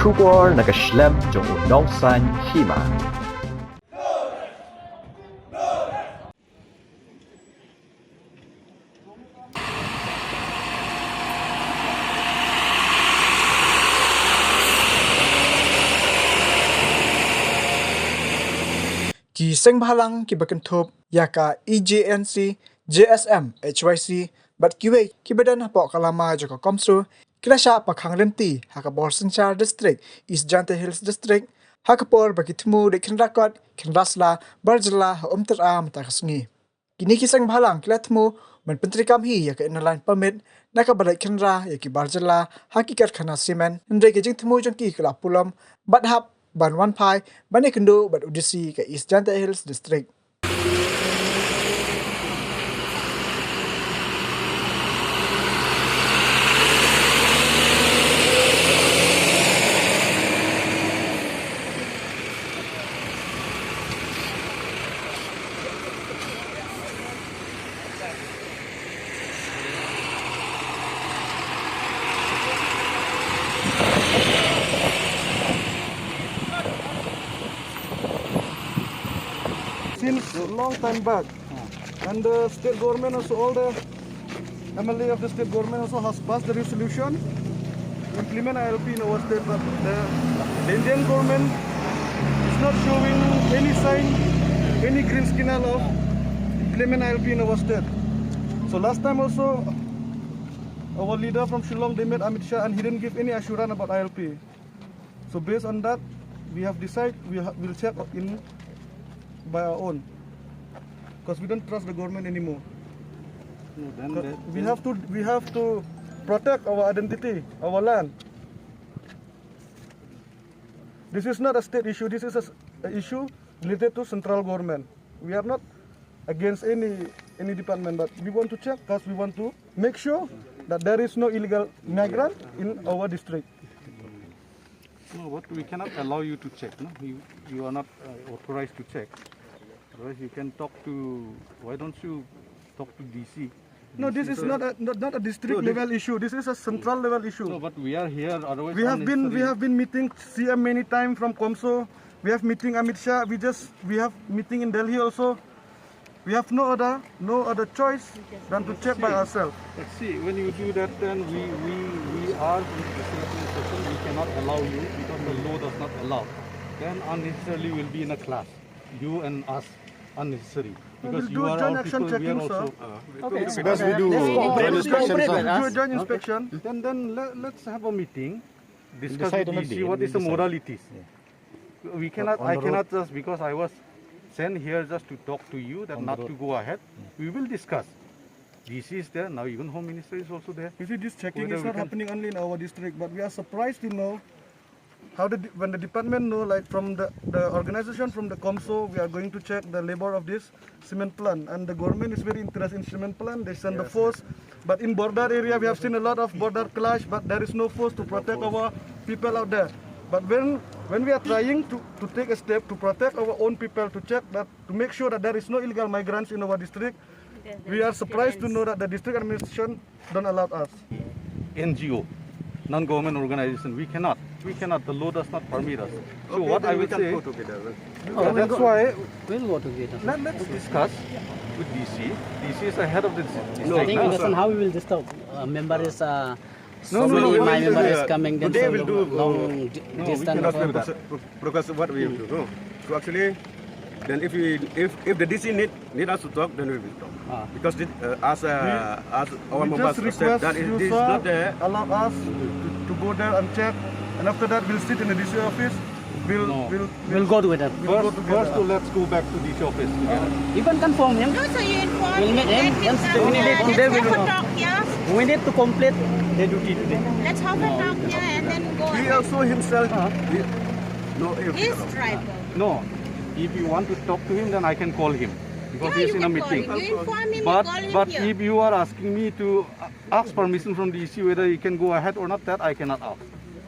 Kubor nakaslem jong unongsan hima. Ki Sengbalang ki Bakentup yaka EJNC JSM HYC bat kiwe ki badan hapo kalama joko komsu kilasha pakhang remti haka Borsenchar district East Jante Hills district hakapor bakitmu de kinrakot kinrasla barjala umtera matakasngi kini ki Sengbalang kilatmu men pentri kamhi yaka inline permit naka balai kinra yaki barjala hakikat khana semen ndre ke jingtmu jongki kala pulam bat hap ban wan pai ban ikendu bat udisi ke East Jante Hills district. Since a long time back, and the state government also, all the MLA of the state government also has passed the resolution to implement ILP in our state, but the Indian government is not showing any sign, any green signal of implement ILP in our state. So last time also, our leader from Shillong, they met Amit Shah, and he didn't give any assurance about ILP. So based on that, we have decided we'll check in by our own, because we don't trust the government anymore. We have to protect our identity, our land. This is not a state issue. This is an issue related to central government. We are not against any department, but we want to check because we want to make sure that there is no illegal migrant in our district. No, but we cannot allow you to check. No, you are not authorized to check. Otherwise, you can talk to. Why don't you talk to DC? No, this is not a district level issue. This is a central level issue. No, but we are here. Otherwise, we have been meeting CM many times from Komso. We have meeting Amit Shah. We have meeting in Delhi also. We have no other choice than to check by ourselves. But see, when you do that, then we are in the Singapore session. We cannot allow you because the law does not allow. Then unnecessarily will be in a class. You and us unnecessary. Because you are joint our action people, we are checking, sir. also. Okay. Because we do joint inspection. Do a joint inspection. Then let's have a meeting. Discuss Decide with on a DC day, what we'll is the decide. moralities. We cannot. On the I road. cannot just because I was sent here just to talk to you that On the not road. to go ahead. We will discuss. DC is there now. Even Home Minister is also there. You see, this checking Whether is we not can- happening only in our district, but we are surprised to know how when the department know, like from the organization from the Komso, we are going to check the labor of this cement plant, and the government is very interested in cement plant. They send the force, but in border area we have seen a lot of border clash, but there is no force to protect our people out there. But when we are trying to take a step to protect our own people, to check that, to make sure that there is no illegal migrants in our district, we are surprised to know that the district administration don't allow us. NGO, non-government organization. We cannot. The law does not permit us. So what I would say. That's why We'll go together. let's discuss with DC. DC is the head of the district. I think that's how we will disturb. A member is No, my we will member do is that. coming then Today so we'll do- long distance. Cannot do that. Because what we have to do. So actually, then if the DC need us to talk, then we will talk. Because as our We members just said request that you, it is sir, not there. allow us to go there and check, and after that we'll sit in the DC office. No. We'll go together. First, let's go back to DC office together. You can confirm him. No, so you inform We'll meet him. Yes, definitely. Today we Let's will have a talk. talk, yeah? We need to complete the duty today. Let's have a talk, yeah, and then go He ahead. also himself. He's tribal. No, if you want to talk to him, then I can call him because Yeah, he's you in a can call meeting. him. You inform him, But you call him but here. if you are asking me to ask permission from DC whether he can go ahead or not, that I cannot ask.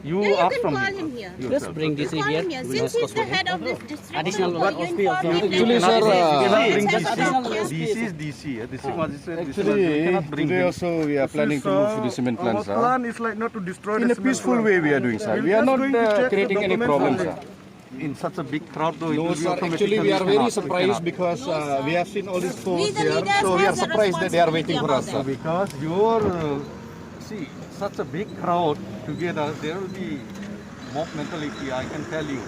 You Yeah, you ask can from call him. him here. Just bring this Call here. him here. Since he's the head of this district, Additional so what you OSP inform also. him. Actually, that- sir, You cannot bring Just DC. additional OSP. DC is DC. District magistrate. you Actually, cannot bring today him. also we are planning to move to the cement plant, Our sir. plan is like not to destroy In the a cement peaceful plant. way we are doing, sir. We are just not going to check the creating any documents problems, only. sir. In such a big crowd, though, it No, will be sir. Actually, we are automatically very cannot. surprised We because we have seen all these We force the here, leaders so we are have the surprised that they are waiting for us, responsibility sir. cannot. Because your see such a big crowd together, there will be mob mentality. I can tell you.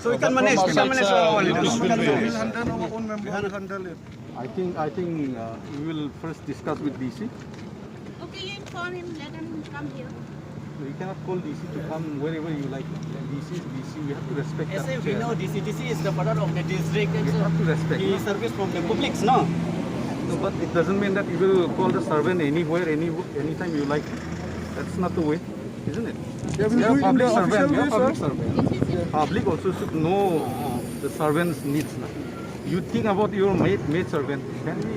So we can manage. We can manage our leaders. Peaceful way. We'll handle our own members. We'll handle it. I think we will first discuss with DC. Okay, you inform him. Let him come here. We cannot call DC to come wherever you like. DC is DC. We have to respect Yes, that. we chair. know DC is the father of the district. We have to respect. He service from the public, no? No, but it doesn't mean that you will call the servant anywhere, anytime you like. That's not the way, isn't it? Yeah, we'll You are do it in public the servant. official You are way, public sir. servant. Public also should know the servant's needs. You think about your maid servant. Can we?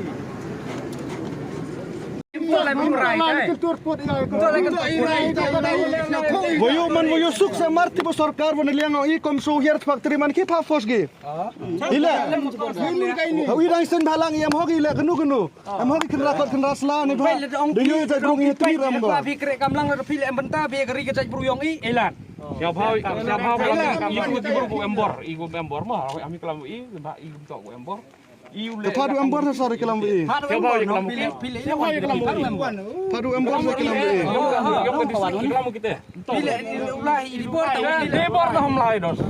Voyo man voyo suk sa marti bo sarkar bo niliang i kom so here factory man ki pa force ge. Ila. Wi dang sen balang i am hogi le gnu gnu. Am hogi kena kot kena sla ni ba. De yo ta drong i tri ram go. พี่เกรกำลังระพิลเอ็มบันตาพี่กรีกระจายปรุยองอีเอลันยาพาวอีกูกูเอ็มบอร์อีกูเอ็มบอร์มาอามิกลามอีกูต่อกูเอ็มbor Te padu ambor sa sorry kelam wi. พาดูเอ็มบอร์กลามพี่เลี้ยงกลามพี่ Padu ambor sa kelam wi. ยกเป็นสวรรค์กลามkitaพี่เลี้ยงอุลาอีบอร์แต่อีบอร์ก็ทำลายดอส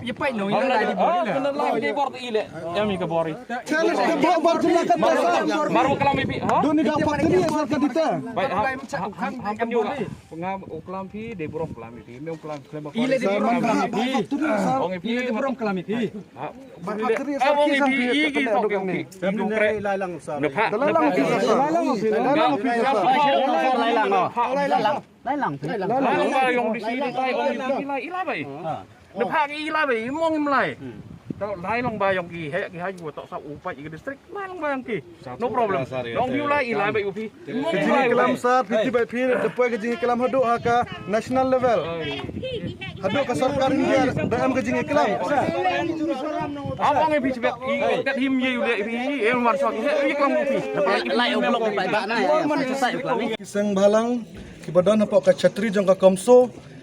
ยี่ไปหน่อยอะไรดีบอร์เลยอีบอร์อีเล่ยามีกับบอร์ Chale ke bor bor julakan ta sa. มารุกลามพี่ฮะ Do ni dak factory asal ka dita. ไปhampan juga pengam uklamพี่เดบรอมกลามพี่ไม่uklam klaim apa ile di brom klamพี่องพี่di brom klamพี่Factory เอา asal อง ki พี่อีกี่ตอกองพี่ดูเกร Lalang sir. เนื้อผ้า Lalang ki sa. Lalang ki. Lalang ki sa. ไล่หลังเหรอไล่หลังไล่หลัง lalang ba yung di sini tayo yung ila ba eh นื้อผ้ากี่ila ba mong im lai lai lang ba yung ki hay gua tok sa upai ke district lai lang ba yung ki no problem dong you lai ila ba upi mong im lai Kelam sar 50 by 3 depois ke jing kelam hadu ha ka national level. Hadu ka sarkar India dam ke jing kelam. Abang yang pergi sebab kat him ye udah pergi yang marah ye kelam upi ไล่เอาบล็อกไปบ้านนะจะใส่กลาม Kisang balang kibadan apa ka chatri jong ka komso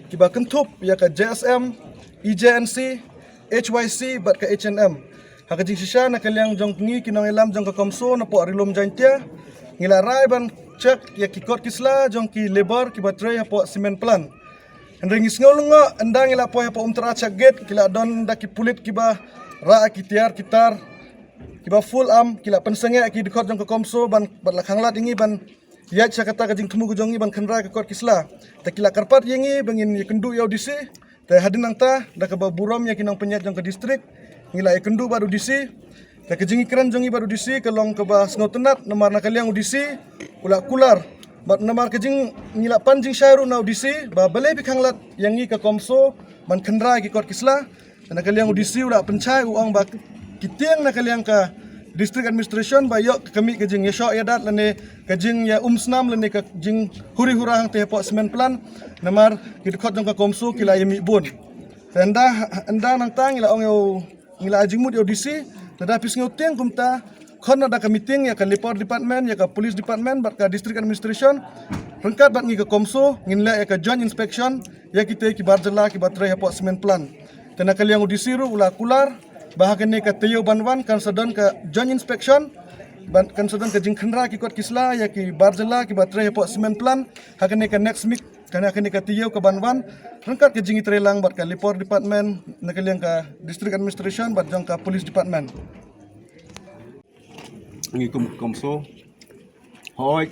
kiba kentup ya ka JSM EJNC HYC bat ka HNM ha ka jing sisya na kalyang jong ngi kinong ilam jong ka komso na po arilom jantia ngila rai ban check ya kikot kisla jong ki labor kiba tray ha po cement plant Hendring ngolunga andang ila po ha po umtra chaget kila don da ki pulit kiba ra kitiar kitar kiba full am kila pensenge ki dikot jong ka komso ban bat la khanglat ingi ban ya cha kata ka jing temu gujongi ban khandra ka kot kisla ta kila karpat yengi bangin yakendu yau disi ta hadin nangta da ka burom ya kinang penyat jong ka distrik ngila yakendu baru disi ta ka jingi kran jongi baru disi ka long ka ba sngotenat namar na kaliang udisi ula kular bat namar ka jing ngila panjing syairu na udisi ba bale bi khanglat yangi ka komso ban khandra ki kot kisla na kaliang udisi ula pencai uang ba kitiang na kaliang ka district administration ba yok kami ke jing yasho yadat lane ke jing ya umsnam lane ke jing huri hurang te po semen plan namar kit khot jong ka komsu kila yemi bun anda nang tang ila ong yo ngila jing mud yo disi tada pis ngoteng kumta khon ada ka meeting ya ka report department ya ka police department bat ka district administration rengkat bat ngi ka komsu nginla ya ka joint inspection ya kita ki barjala ki batre ya po semen plan tena kaliang udisiru ula kular bahagian ni ka tiyo banwan kan sedon ka joint inspection kan sedon ka jing khendra ki kot kisla ya ki barjala ki batre po cement plan hakan ni ka next week kan hakan ni ka tiyo ka banwan rengkat ka jing trelang bat ka report department na kaliang ka district administration bat jong ka police department Ngi komso. Hoi.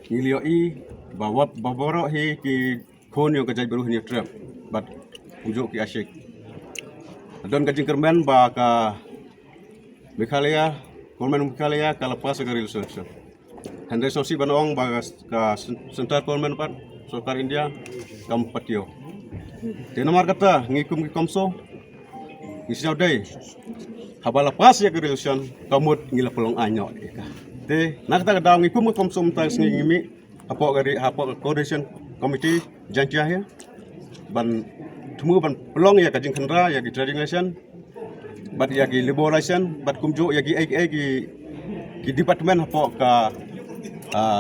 Ngilio i bawat baboro hi ki kon yo kajai baru ni trap. But ujuk ki asyik. Don kajing kermen ba ka Mikhalia, Kolmen Mikhalia ka lepas ke resolution. Hande sosi banong ba ka Central Kolmen pat Sokar India kam patio. Te nomor kata ngikum ki komso. Ngisau dai. Haba lepas ya ke resolution kamut ngila pelong anyo ka. Te nak ta daw ngikum ki komso mta ngimi apo coordination committee jantia ya ban tumu ban pelong ya kajing kendra ya ki trading license bat ya ki labor license bat kumjo ya ki ki department hapo ka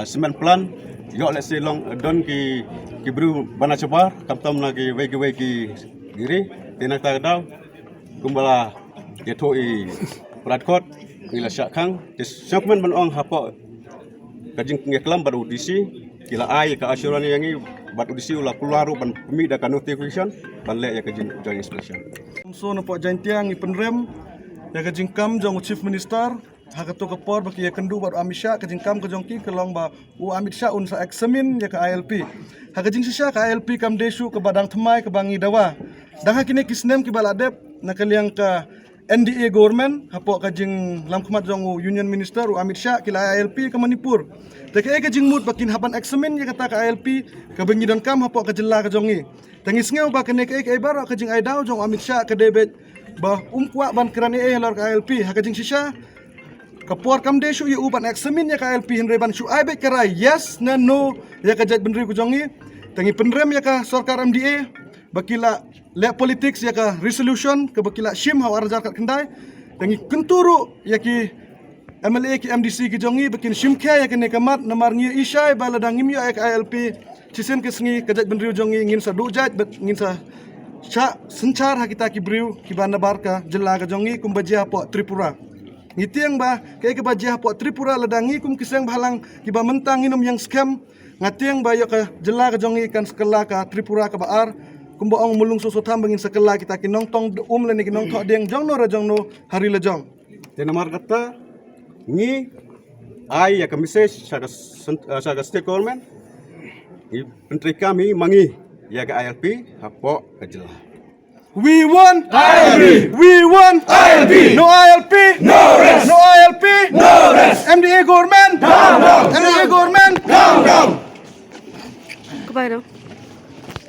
cement plan yo let's say long don ki bru bana cebar kaptam na ki wegi giri tenak ta daw kumbala ya to i pradkot ngila syakang syakman ban ong hapo kajing ngeklam bat udisi kila ai ka asuran yang i bat udisi ula kularu ban pemi da kan notification ban le ya kajing joint inspection So na po jantiang ipenrem ya kajingkam jong chief minister hakato kapor baki ya kendu bar amisha kajingkam kajongki kelong ba u amit sha un sa examin ya ka ILP hakajing sisa ka ILP kam desu ke badang themai ke bangi dawa dang hakine kisnem ki baladep nakaliang ka NDA government hapo kajing lam khmat jong union minister u amit sha kila ILP ke Manipur take kajing mut bakin haban examin ya kata ka ILP ke bangi don kam hapo ka jella ka jongi tangis ngeu ba kene ke bar kajing ai daw jong amit sha ke debet ba umkwa ban kerani lor ka ILP hakajing sisa kapor kam desu ya uban examin ya ka ILP hinre ban su ai be kara yes na no ya ka jaj benri ku jongi tangi penrem ya ka sarkar MDA bakila le politics ya ka resolution ke bakila shim hawar jar kat kendai tangi kenturu ya ki MLA ki MDC ki jongi bakin shim kya ya ke nekamat namar ngi isai bala dangim ya ka ILP cisen ke sengi ka jaj benri jongi ngin sa du jaj ngin sa cha sencar hakita ki briu ki banda barka jella ka jongi kumbaja po Tripura ngitiang ba kay ke baja po Tripura ladangi kum kisang bahalang ki ba mentang inum yang scam ngatiang ba yo ka jella ka jongi kan sekala ka Tripura ka baar kumba ong mulung susutam bangin sekala kita kinong tong le ni kinong tho deng jong no ra jong no hari le jong tenamar kata ni ai ya ka message sa state government ni menteri kami mangi ya ka ILP hapo ka jella. We want ILP. We want ILP. No ILP. No rest. No ILP. No rest. MDA government. Down, down. MDA government. Down, down. Goodbye now.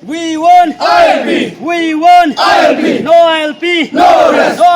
We want ILP. We want ILP. No ILP. No rest. No